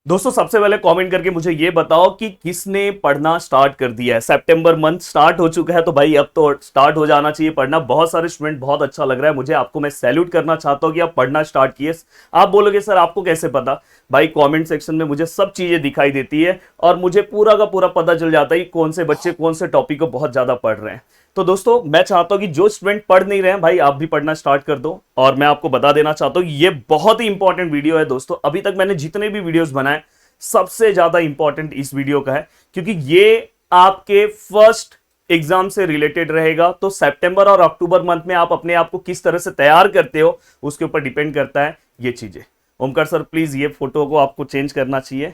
दोस्तों सबसे पहले कमेंट करके मुझे ये बताओ कि किसने पढ़ना स्टार्ट कर दिया है। सितंबर मंथ स्टार्ट हो चुका है तो भाई अब तो स्टार्ट हो जाना चाहिए पढ़ना। बहुत सारे स्टूडेंट, बहुत अच्छा लग रहा है मुझे, आपको मैं सैल्यूट करना चाहता हूं कि आप पढ़ना स्टार्ट किए। आप बोलोगे सर आपको कैसे पता? भाई कमेंट सेक्शन में मुझे सब चीजें दिखाई देती है और मुझे पूरा का पूरा पता चल जाता है कि कौन से बच्चे कौन से टॉपिक को बहुत ज्यादा पढ़ रहे हैं। तो दोस्तों मैं चाहता हूं कि जो स्टूडेंट पढ़ नहीं रहे हैं भाई आप भी पढ़ना स्टार्ट कर दो। और मैं आपको बता देना चाहता हूं ये बहुत ही इंपॉर्टेंट वीडियो है दोस्तों। अभी तक मैंने जितने भी वीडियोस बनाए सबसे ज्यादा इंपॉर्टेंट इस वीडियो का है, क्योंकि ये आपके फर्स्ट एग्जाम से रिलेटेड रहेगा। तो सितंबर और अक्टूबर मंथ में आप अपने आप को किस तरह से तैयार करते हो उसके ऊपर डिपेंड करता है ये चीजें। ओमकार सर प्लीज ये फोटो को आपको चेंज करना चाहिए।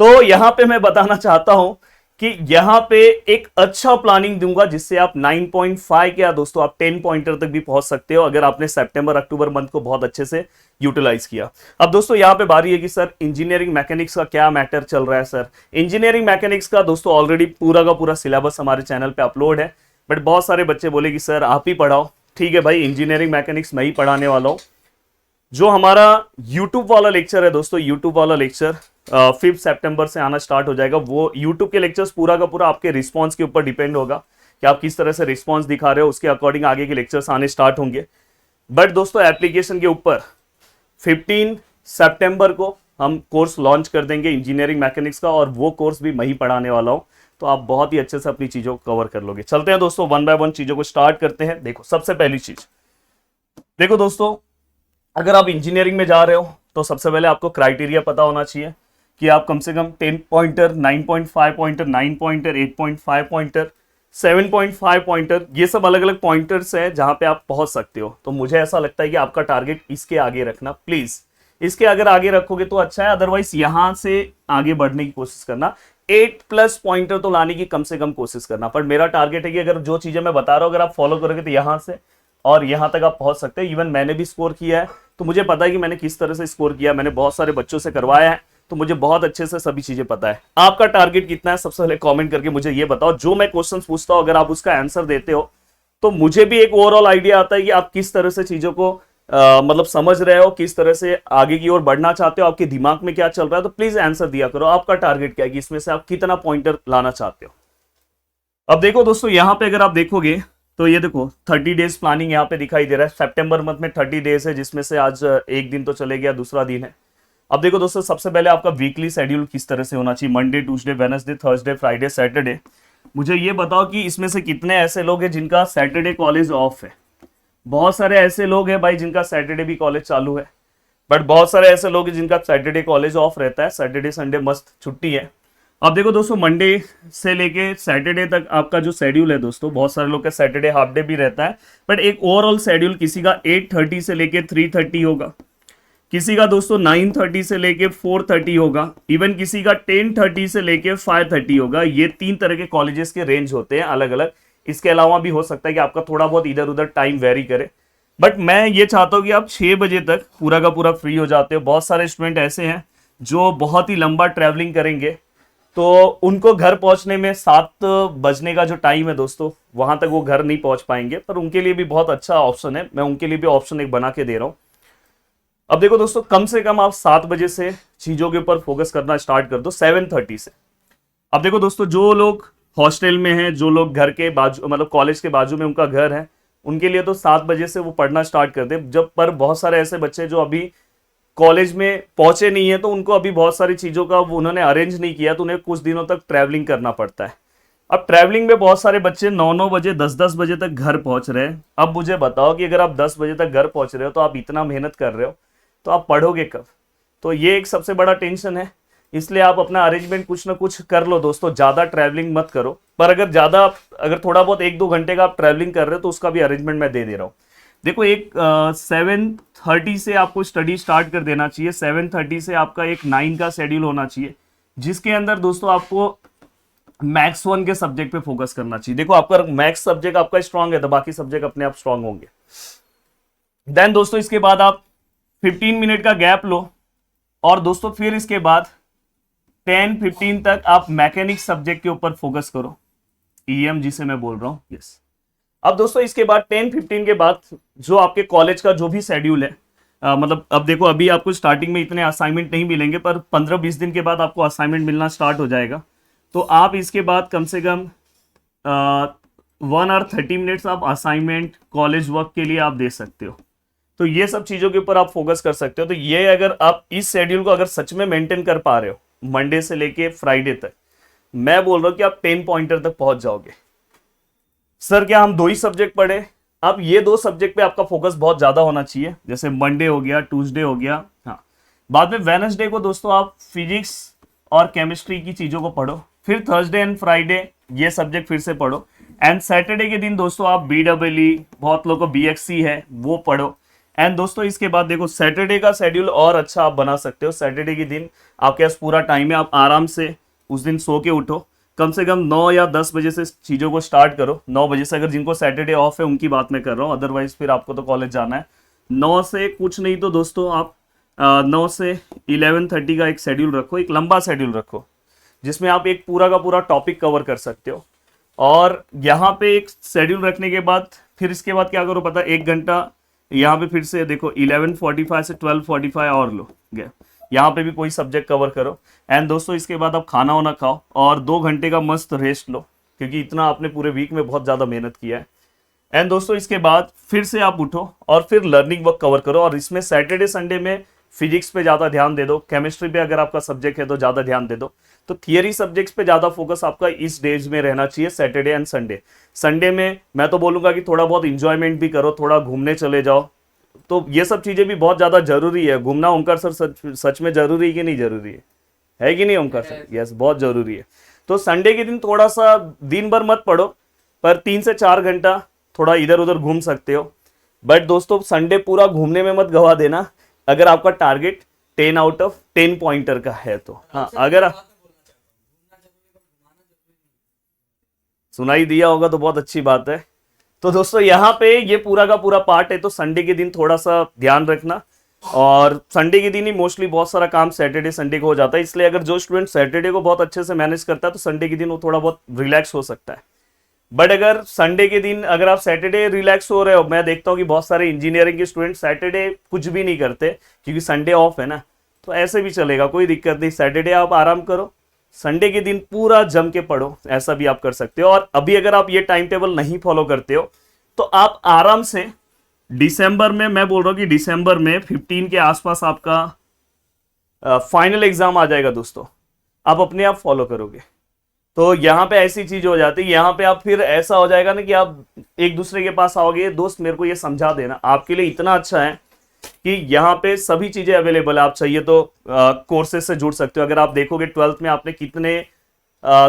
तो यहां पे मैं बताना चाहता हूं कि यहां पे एक अच्छा प्लानिंग दूंगा जिससे आप 9.5 क्या दोस्तों आप 10 पॉइंटर तक भी पहुंच सकते हो अगर आपने सितंबर अक्टूबर मंथ को बहुत अच्छे से यूटिलाइज किया। अब दोस्तों यहां पे बारी है कि सर इंजीनियरिंग मैकेनिक्स का क्या मैटर चल रहा है। सर इंजीनियरिंग मैकेनिक्स का दोस्तों ऑलरेडी पूरा का पूरा सिलेबस हमारे चैनल पे अपलोड है, बट बहुत सारे बच्चे बोले कि सर आप ही पढ़ाओ। ठीक है भाई, इंजीनियरिंग मैकेनिक्स मैं ही पढ़ाने वाला हूं। जो हमारा यूट्यूब वाला लेक्चर है दोस्तों, यूट्यूब वाला लेक्चर 5 सितंबर से आना स्टार्ट हो जाएगा। वो यूट्यूब के लेक्चर्स पूरा का पूरा आपके रिस्पॉन्स के ऊपर डिपेंड होगा कि आप किस तरह से रिस्पॉन्स दिखा रहे हो, उसके अकॉर्डिंग आगे के लेक्चर्स आने स्टार्ट होंगे। बट दोस्तों एप्लीकेशन के ऊपर 15 सितंबर को हम कोर्स लॉन्च कर देंगे इंजीनियरिंग मैकेनिक्स का, और वो कोर्स भी मैं ही पढ़ाने वाला हूं। तो आप बहुत ही अच्छे से अपनी चीजों को कवर कर लोगे। चलते हैं दोस्तों वन बाय वन चीजों को स्टार्ट करते हैं। देखो सबसे पहली चीज, देखो दोस्तों अगर आप इंजीनियरिंग में जा रहे हो तो सबसे पहले आपको क्राइटेरिया पता होना चाहिए कि आप कम से कम 10 pointer, 9.5 pointer, 9 pointer, 8.5 pointer, 7.5 pointer, ये सब अलग अलग पॉइंटर्स हैं जहां पे आप पहुंच सकते हो। तो मुझे ऐसा लगता है कि आपका टारगेट इसके आगे रखना, प्लीज इसके अगर आगे रखोगे तो अच्छा है, अदरवाइज यहां से आगे बढ़ने की कोशिश करना। 8+ पॉइंटर तो लाने की कम से कम कोशिश करना। पर मेरा टारगेट है कि अगर जो चीजें मैं बता रहा हूं अगर आप फॉलो करोगे तो यहां से और यहां तक आप पहुंच सकते हैं। इवन मैंने भी स्कोर किया है तो मुझे पता है कि मैंने किस तरह से स्कोर किया। मैंने बहुत सारे बच्चों से करवाया है तो मुझे बहुत अच्छे से सभी चीजें पता है। आपका टारगेट कितना है सबसे पहले कमेंट करके मुझे ये बताओ। जो मैं क्वेश्चन पूछता हूं अगर आप उसका आंसर देते हो तो मुझे भी एक ओवरऑल आइडिया आता है कि आप किस तरह से चीजों को मतलब समझ रहे हो, किस तरह से आगे की ओर बढ़ना चाहते हो, आपके दिमाग में क्या चल रहा है। तो प्लीज आंसर दिया करो, आपका टारगेट क्या है कि इसमें से आप कितना पॉइंटर लाना चाहते हो। अब देखो दोस्तों यहां पे अगर आप देखोगे तो ये देखो 30 डेज प्लानिंग यहाँ पे दिखाई दे रहा है। सितंबर मंथ में 30 डेज है जिसमें से आज एक दिन तो चले गया, दूसरा दिन है। अब देखो दोस्तों सबसे पहले आपका वीकली शेड्यूल किस तरह से होना चाहिए, Monday, Tuesday, Wednesday, Thursday, Friday, Saturday. मुझे ये बताओ कि इसमें से कितने ऐसे लोग हैं जिनका सैटरडे कॉलेज ऑफ है। बहुत सारे ऐसे लोग हैं भाई जिनका सैटरडे भी कॉलेज चालू है, बट बहुत सारे ऐसे लोग हैं जिनका सैटरडे कॉलेज ऑफ रहता है, सैटरडे संडे मस्त छुट्टी है। अब देखो दोस्तों मंडे से लेके सैटरडे तक आपका जो शेड्यूल है दोस्तों, बहुत सारे लोग का सैटरडे हाफ डे भी रहता है, बट एक ओवरऑल शेड्यूल किसी का 8:30 से लेके 3:30 होगा, किसी का दोस्तों 9:30 से लेके 4:30 होगा, इवन किसी का 10:30 से लेके 5:30 होगा। ये 3 तरह के कॉलेजेस के रेंज होते हैं अलग अलग। इसके अलावा भी हो सकता है कि आपका थोड़ा बहुत इधर उधर टाइम वेरी करे, बट मैं ये चाहता हूं कि आप 6 बजे तक पूरा का पूरा फ्री हो जाते हो। बहुत सारे स्टूडेंट ऐसे हैं जो बहुत ही लंबा ट्रैवलिंग करेंगे तो उनको घर पहुंचने में 7 बजने का जो टाइम है दोस्तों, वहां तक वो घर नहीं पहुंच पाएंगे। पर उनके लिए भी बहुत अच्छा ऑप्शन है, मैं उनके लिए भी ऑप्शन एक बना के दे रहा हूं। अब देखो दोस्तों कम से कम आप 7 बजे से चीजों के ऊपर फोकस करना स्टार्ट कर दो, 7:30 से। अब देखो दोस्तों जो लोग हॉस्टल में हैं, जो लोग घर के बाजू मतलब कॉलेज के बाजू में उनका घर है, उनके लिए तो 7 बजे से वो पढ़ना स्टार्ट कर दे। जब पर बहुत सारे ऐसे बच्चे जो अभी कॉलेज में पहुंचे नहीं है तो उनको अभी बहुत सारी चीजों का वो उन्होंने अरेंज नहीं किया, तो उन्हें कुछ दिनों तक ट्रैवलिंग करना पड़ता है। अब ट्रैवलिंग में बहुत सारे बच्चे 9-9 बजे, 10-10 बजे तक घर पहुंच रहे हैं। अब मुझे बताओ कि अगर आप 10 बजे तक घर पहुंच रहे हो तो आप इतना मेहनत कर रहे हो तो आप पढ़ोगे कब? तो ये एक सबसे बड़ा टेंशन है। इसलिए आप अपना अरेंजमेंट कुछ ना कुछ कर लो दोस्तों, ज्यादा ट्रैवलिंग मत करो। पर अगर थोड़ा बहुत 1-2 घंटे का आप ट्रैवलिंग कर रहे हो तो उसका भी अरेंजमेंट मैं दे रहा हूँ। देखो एक 7:30 से आपको स्टडी स्टार्ट कर देना चाहिए। 7:30 से आपका एक 9 का शेड्यूल होना चाहिए जिसके अंदर दोस्तों आपको मैथ्स 1 के सब्जेक्ट पे फोकस करना चाहिए। देखो आपका मैथ्स सब्जेक्ट आपका स्ट्रांग है तो बाकी सब्जेक्ट अपने आप स्ट्रांग होंगे। देन दोस्तों इसके बाद आप 15 मिनट का गैप लो और दोस्तों फिर इसके बाद 10-15 तक आप मैकेनिक्स सब्जेक्ट के ऊपर फोकस करो, ईएम जिसे मैं बोल रहा हूं। यस। अब दोस्तों इसके बाद 10-15 के बाद जो आपके कॉलेज का जो भी शेड्यूल है, मतलब अब देखो अभी आपको स्टार्टिंग में इतने असाइनमेंट नहीं मिलेंगे, पर 15-20 दिन के बाद आपको असाइनमेंट मिलना स्टार्ट हो जाएगा। तो आप इसके बाद कम से कम 1 और 30 मिनट्स आप असाइनमेंट कॉलेज वर्क के लिए आप दे सकते हो। तो ये सब चीज़ों के ऊपर आप फोकस कर सकते हो। तो ये अगर आप इस शेड्यूल को अगर सच में मेंटेन कर पा रहे हो मंडे से लेके फ्राइडे तक, मैं बोल रहा हूँ कि आप 10 पॉइंटर तक पहुंच जाओगे। सर क्या हम 2 ही सब्जेक्ट पढ़े? अब ये 2 सब्जेक्ट पे आपका फोकस बहुत ज्यादा होना चाहिए, जैसे मंडे हो गया, ट्यूसडे हो गया, हाँ। बाद में वेडनेसडे को दोस्तों आप फिजिक्स और केमिस्ट्री की चीजों को पढ़ो, फिर थर्सडे एंड फ्राइडे ये सब्जेक्ट फिर से पढ़ो, एंड सैटरडे के दिन दोस्तों आप BEE, बहुत लोगों को BXC है वो पढ़ो। एंड दोस्तों इसके बाद देखो सैटरडे का शेड्यूल और अच्छा आप बना सकते हो। सैटरडे के दिन आपके पास पूरा टाइम है, आप आराम से उस दिन सो के उठो, कम से कम 9 या 10 बजे से चीज़ों को स्टार्ट करो। 9 बजे से, अगर जिनको सैटरडे ऑफ है उनकी बात मैं कर रहा हूँ, अदरवाइज फिर आपको तो कॉलेज जाना है। 9 से कुछ नहीं तो दोस्तों आप 9 से 11:30 का एक शेड्यूल रखो, एक लंबा शेड्यूल रखो जिसमें आप एक पूरा का पूरा टॉपिक कवर कर सकते हो। और यहाँ पे एक शेड्यूल रखने के बाद फिर इसके बाद क्या करो पता है, 1 घंटा यहाँ पे फिर से देखो 11:45 से 12:45 और लो गया, यहाँ पे भी कोई सब्जेक्ट कवर करो। एंड दोस्तों इसके बाद आप खाना वाना खाओ और 2 घंटे का मस्त रेस्ट लो, क्योंकि इतना आपने पूरे वीक में बहुत ज़्यादा मेहनत किया है। एंड दोस्तों इसके बाद फिर से आप उठो और फिर लर्निंग वर्क कवर करो, और इसमें सैटरडे संडे में फिजिक्स पे ज़्यादा ध्यान दे दो, केमिस्ट्री पे अगर आपका सब्जेक्ट है तो ज़्यादा ध्यान दे दो। तो थियरी सब्जेक्ट्स पे ज़्यादा फोकस आपका इस डेज में रहना चाहिए, सैटरडे एंड संडे। संडे में मैं तो बोलूँगा कि थोड़ा बहुत इंजॉयमेंट भी करो, थोड़ा घूमने चले जाओ। तो ये सब चीज़ें भी बहुत ज़्यादा जरूरी है। घूमना ओमकार सर सच में जरूरी है कि नहीं जरूरी है कि नहीं ओमकार सर? यस, बहुत जरूरी है। तो संडे के दिन थोड़ा सा दिन भर मत पढ़ो, पर 3 से 4 घंटा थोड़ा इधर उधर घूम सकते हो। बट दोस्तों संडे पूरा घूमने में मत गवा देना, अगर आपका टारगेट 10 आउट ऑफ 10 पॉइंटर का है तो। हाँ, अगर सुनाई दिया होगा तो बहुत अच्छी बात है। तो दोस्तों यहाँ पे ये पूरा का पूरा पार्ट है, तो संडे के दिन थोड़ा सा ध्यान रखना। और संडे के दिन ही मोस्टली बहुत सारा काम सैटरडे संडे को हो जाता है, इसलिए अगर जो स्टूडेंट सैटरडे को बहुत अच्छे से मैनेज करता है तो संडे के दिन वो थोड़ा बहुत रिलैक्स हो सकता है। बट अगर संडे के दिन अगर आप सैटरडे रिलैक्स हो रहे हो, मैं देखता हूँ कि बहुत सारे इंजीनियरिंग के स्टूडेंट सैटरडे कुछ भी नहीं करते क्योंकि संडे ऑफ है ना, तो ऐसे भी चलेगा, कोई दिक्कत नहीं। सैटरडे आप आराम करो, संडे के दिन पूरा जम के पढ़ो, ऐसा भी आप कर सकते हो। और अभी अगर आप ये टाइम टेबल नहीं फॉलो करते हो तो आप आराम से दिसंबर में, मैं बोल रहा हूँ कि दिसंबर में 15 के आसपास आपका फाइनल एग्जाम आ जाएगा दोस्तों, आप अपने आप फॉलो करोगे। तो यहाँ पे ऐसी चीज हो जाती है, यहाँ पे आप फिर ऐसा हो जाएगा ना कि आप एक दूसरे के पास आओगे, दोस्त मेरे को ये समझा देना, आपके लिए इतना अच्छा है कि यहाँ पे सभी चीजें अवेलेबल है। आप चाहिए तो कोर्सेज से जुड़ सकते हो। अगर आप देखोगे 12th में आपने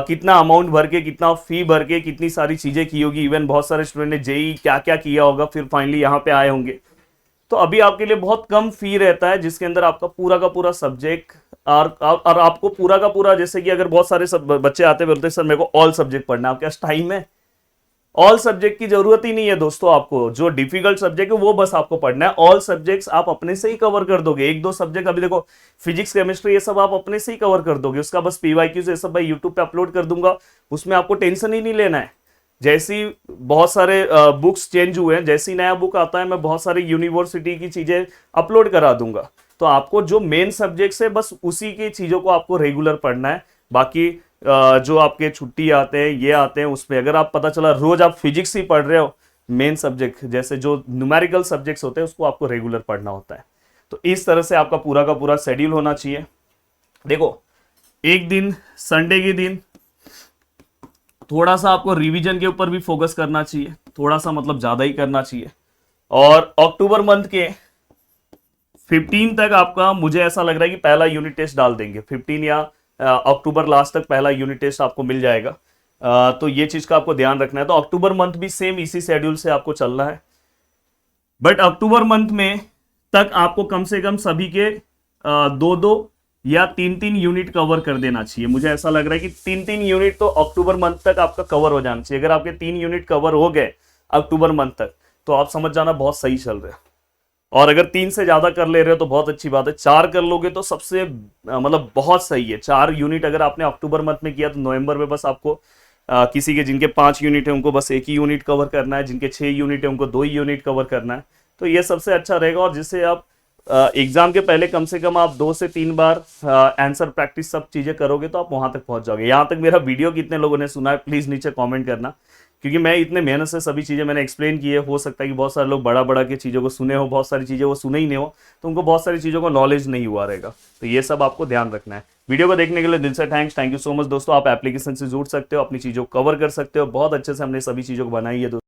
कितना अमाउंट भर के, कितना फी भर के, कितनी सारी चीजें की होगी, इवन बहुत सारे स्टूडेंट ने जेई क्या क्या किया होगा, फिर फाइनली यहाँ पे आए होंगे। तो अभी आपके लिए बहुत कम फी रहता है जिसके अंदर आपका पूरा का पूरा सब्जेक्ट और आपको पूरा का पूरा, जैसे कि अगर बहुत सारे बच्चे आते बोलते हैं सर मेरे को ऑल सब्जेक्ट पढ़ना है, आपके पास टाइम है? ऑल सब्जेक्ट की जरूरत ही नहीं है दोस्तों, आपको जो डिफिकल्ट सब्जेक्ट है वो बस आपको पढ़ना है। ऑल सब्जेक्ट्स आप अपने से ही कवर कर दोगे। 1-2 सब्जेक्ट अभी देखो फिजिक्स केमिस्ट्री ये सब आप अपने से ही कवर कर दोगे, उसका बस PYQs ये सब भाई यूट्यूब पे अपलोड कर दूंगा, उसमें आपको टेंशन ही नहीं लेना है। जैसी बहुत सारे बुक्स चेंज हुए हैं, जैसी नया बुक आता है मैं बहुत सारी यूनिवर्सिटी की चीजें अपलोड करा दूंगा। तो आपको जो मेन सब्जेक्ट्स है बस उसी की चीजों को आपको रेगुलर पढ़ना है। बाकी जो आपके छुट्टी आते हैं ये आते हैं, उसमें अगर आप पता चला रोज आप फिजिक्स ही पढ़ रहे हो, मेन सब्जेक्ट जैसे जो न्यूमेरिकल सब्जेक्ट्स होते हैं उसको आपको रेगुलर पढ़ना होता है। तो इस तरह से आपका पूरा का पूरा शेड्यूल होना चाहिए। देखो एक दिन संडे के दिन थोड़ा सा आपको रिवीजन के ऊपर भी फोकस करना चाहिए, थोड़ा सा मतलब ज्यादा ही करना चाहिए। और अक्टूबर मंथ के 15 तक आपका, मुझे ऐसा लग रहा है कि पहला यूनिट टेस्ट डाल देंगे 15 या अक्टूबर लास्ट तक पहला यूनिट टेस्ट आपको मिल जाएगा। तो ये चीज का आपको ध्यान रखना है। तो अक्टूबर मंथ भी सेम इसी शेड्यूल से आपको चलना है। बट अक्टूबर मंथ में तक आपको कम से कम सभी के 2-2 या 3-3 यूनिट कवर कर देना चाहिए। मुझे ऐसा लग रहा है कि 3-3 यूनिट तो अक्टूबर मंथ तक आपका कवर हो जाना चाहिए। अगर आपके 3 यूनिट कवर हो गए अक्टूबर मंथ तक तो आप समझ जाना बहुत सही चल रहे हैं। और अगर 3 से ज्यादा कर ले रहे हो तो बहुत अच्छी बात है। 4 कर लोगे तो सबसे मतलब बहुत सही है। 4 यूनिट अगर आपने अक्टूबर मंथ में किया तो नवंबर में बस आपको किसी के जिनके 5 यूनिट है उनको बस 1 ही यूनिट कवर करना है, जिनके 6 यूनिट है उनको 2 ही यूनिट कवर करना है। तो ये सबसे अच्छा रहेगा। और जिससे आप एग्जाम के पहले कम से कम आप 2 से 3 बार आंसर प्रैक्टिस सब चीजें करोगे तो आप वहां तक पहुंच जाओगे। यहाँ तक मेरा वीडियो कितने लोगों ने सुना है प्लीज नीचे कमेंट करना, क्योंकि मैं इतने मेहनत से सभी चीजें मैंने एक्सप्लेन की है। हो सकता है कि बहुत सारे लोग बड़ा बड़ा के चीजों को सुने हो, बहुत सारी चीजें वो सुने ही नहीं हो, तो उनको बहुत सारी चीजों का नॉलेज नहीं हुआ रहेगा। तो ये सब आपको ध्यान रखना है। वीडियो को देखने के लिए दिल से थैंक यू सो मच दोस्तों। आप एप्लीकेशन से जुड़ सकते हो, अपनी चीजों को कवर कर सकते हो। बहुत अच्छे से हमने सभी चीजों को बनाई है दोस्तों।